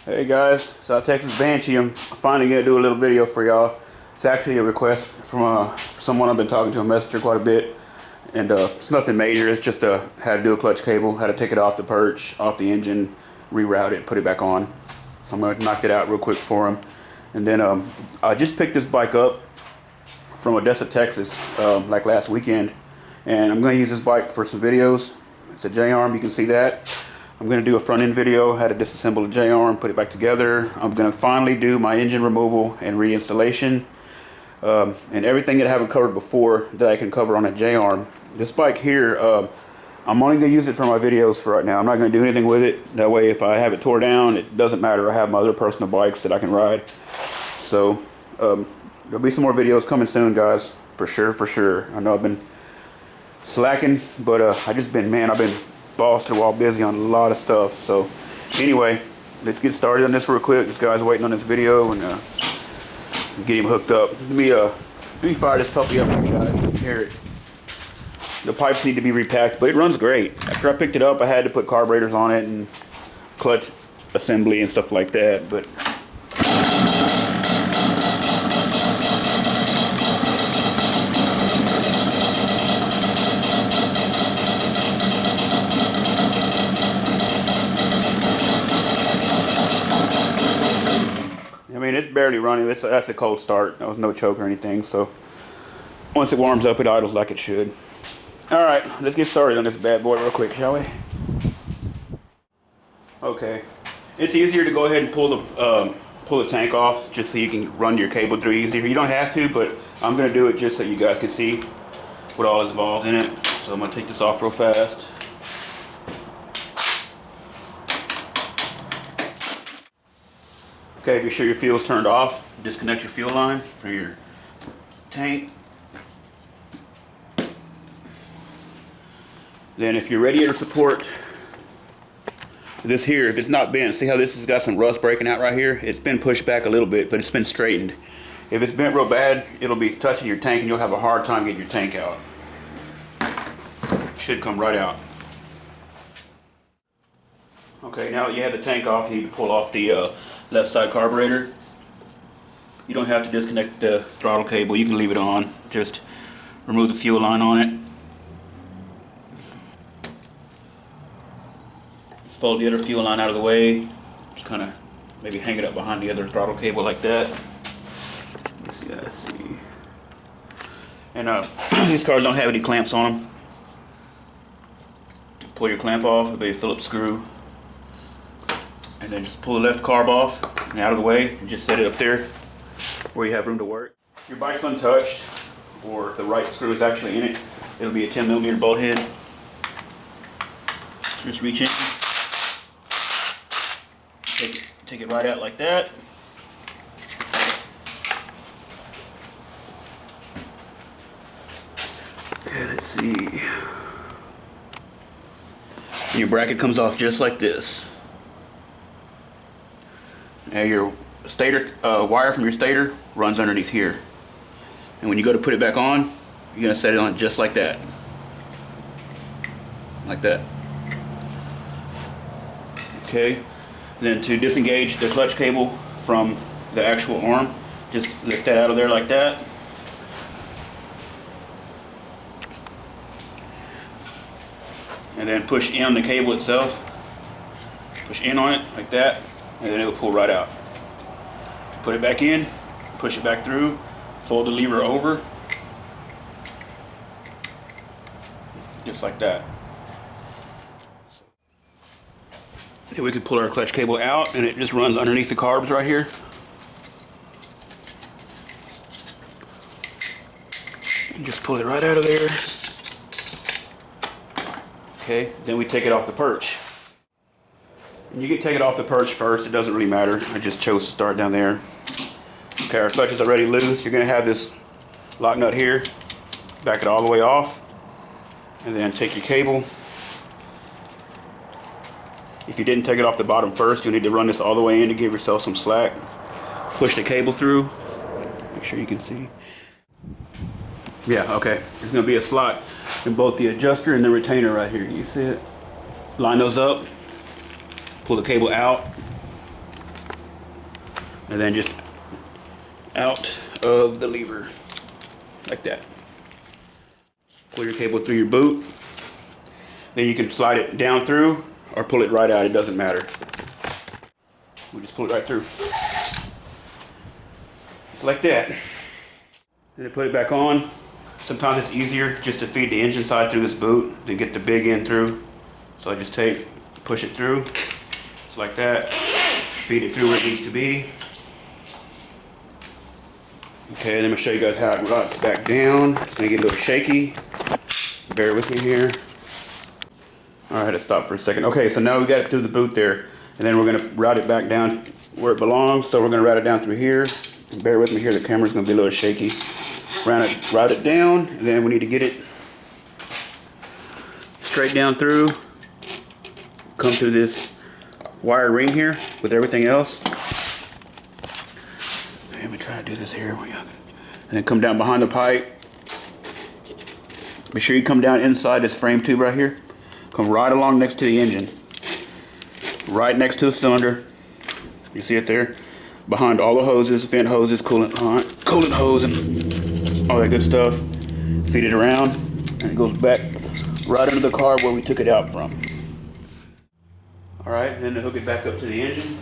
Hey guys, South Texas Banshee. I'm finally gonna do a little video for y'all. It's actually a request from someone I've been talking to on Messenger quite a bit, and it's nothing major. It's just how to do a clutch cable, how to take it off the perch, off the engine, reroute it, put it back on. So I'm gonna knock it out real quick for him, and then I just picked this bike up from Odessa, Texas, like last weekend, and I'm gonna use this bike for some videos. It's a J-arm, you can see that. I'm going to do a front end video, how to disassemble a J-arm, put it back together. I'm going to finally do my engine removal and reinstallation, and everything that I haven't covered before that I can cover on a J-arm. This bike here, I'm only going to use it for my videos for right now. I'm not going to do anything with it. That way if I have it tore down, it doesn't matter. I have my other personal bikes that I can ride. So there'll be some more videos coming soon, guys, for sure. I know I've been slacking, but I've been balls to the wall busy on a lot of stuff. So anyway, let's get started on this real quick. This guy's waiting on this video, and get him hooked up. Let me fire this puppy up for you guys. You can hear it. The pipes need to be repacked, but it runs great. After I picked it up, I had to put carburetors on it and clutch assembly and stuff like that, but it's barely running. That's a cold start. There was no choke or anything. So once it warms up, it idles like it should. All right, let's get started on this bad boy real quick, shall we? Okay, it's easier to go ahead and pull the tank off just so you can run your cable through easier. You don't have to, but I'm gonna do it just so you guys can see what all is involved in it. So I'm gonna take this off real fast. Okay, be sure your fuel's turned off. Disconnect your fuel line from your tank. Then if your radiator support, this here, if it's not bent, see how this has got some rust breaking out right here? It's been pushed back a little bit, but it's been straightened. If it's bent real bad, it'll be touching your tank and you'll have a hard time getting your tank out. It should come right out. Okay, now that you have the tank off, you need to pull off the left side carburetor. You don't have to disconnect the throttle cable, you can leave it on. Just remove the fuel line on it. Fold the other fuel line out of the way. Just kind of maybe hang it up behind the other throttle cable like that. Let's see. And these cars don't have any clamps on them. Pull your clamp off with a Phillips screw. And then just pull the left carb off and out of the way and just set it up there where you have room to work. If your bike's untouched or the right screw is actually in it, it'll be a 10mm bolt head. Just reach in, take it right out like that. Okay, let's see. And your bracket comes off just like this. Now your stator wire from your stator runs underneath here, and when you go to put it back on, you're gonna set it on just like that, Okay. And then to disengage the clutch cable from the actual arm, just lift that out of there like that. And then push in on the cable itself. Push in on it like that. And then it'll pull right out. Put it back in, push it back through, fold the lever over, just like that. Then we can pull our clutch cable out, and it just runs underneath the carbs right here. And just pull it right out of there. Okay, then we take it off the perch. And you can take it off the perch first, it doesn't really matter. I just chose to start down there. Okay, our clutch is already loose. You're gonna have this lock nut here. Back it all the way off. And then take your cable. If you didn't take it off the bottom first, you'll need to run this all the way in to give yourself some slack. Push the cable through. Make sure you can see. Yeah, okay. There's gonna be a slot in both the adjuster and the retainer right here. You see it? Line those up. Pull the cable out. and then just out of the lever like that. Pull your cable through your boot. Then you can slide it down through or pull it right out, it doesn't matter. We just pull it right through. Just like that. Then put it back on. Sometimes it's easier just to feed the engine side through this boot than get the big end through. So I just push it through. Just like that. Feed it through where it needs to be. Okay, then I'm gonna show you guys how it rots back down. It's gonna get a little shaky. Bear with me here. All right, let's stop for a second. Okay, so now we got it through the boot there, and then we're gonna route it back down where it belongs. So we're gonna route it down through here. And bear with me here, the camera's gonna be a little shaky. Route it down, and then we need to get it straight down through. Come through this wire ring here with everything else. Let me try to do this here. And then come down behind the pipe. Be sure you come down inside this frame tube right here. Come right along next to the engine. Right next to the cylinder. You see it there? Behind all the hoses, vent hoses, coolant hose, and all that good stuff. Feed it around, and it goes back right under the carb where we took it out from. All right, then to hook it back up to the engine.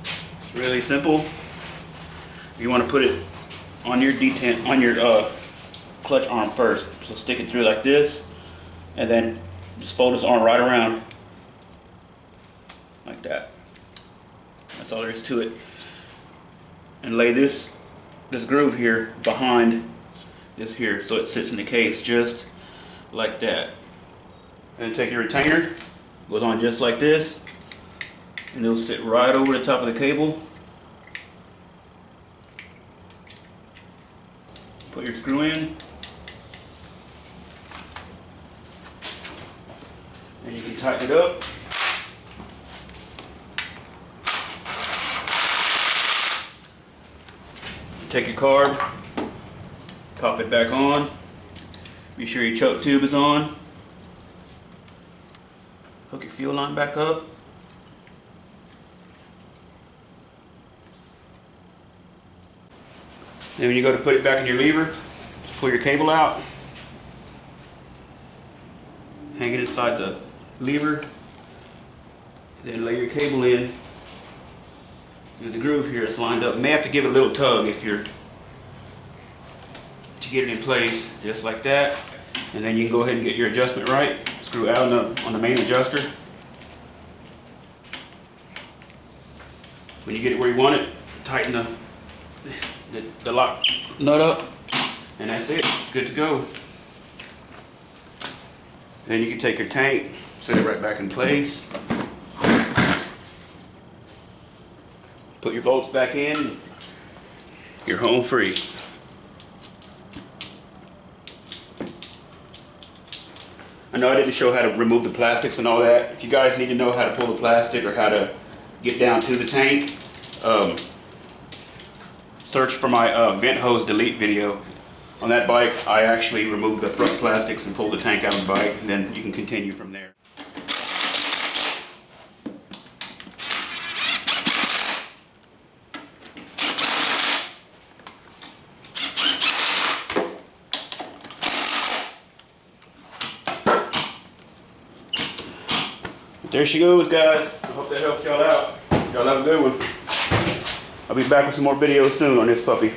It's really simple. You want to put it on your detent, on your clutch arm first. So stick it through like this, and then just fold this arm right around like that. That's all there is to it. And lay this groove here behind this here, so it sits in the case just like that. And take your retainer, goes on just like this, and it'll sit right over the top of the cable. Put your screw in, and you can tighten it up. Take your carb, pop it back on. Be sure your choke tube is on. Hook your fuel line back up. Then when you go to put it back in your lever, just pull your cable out. Hang it inside the lever. Then lay your cable in. There's the groove here, it's lined up. You may have to give it a little tug to get it in place, just like that. And then you can go ahead and get your adjustment right. Screw out on the main adjuster. When you get it where you want it, tighten the lock nut up, and that's it. Good to go. Then you can take your tank, set it right back in place. Put your bolts back in, you're home free. I know I didn't show how to remove the plastics and all that. If you guys need to know how to pull the plastic or how to get down to the tank, search for my vent hose delete video. On that bike, I actually removed the front plastics and pulled the tank out of the bike, and then you can continue from there. There she goes, guys. I hope that helped y'all out. Y'all have a good one. I'll be back with some more videos soon on this puppy.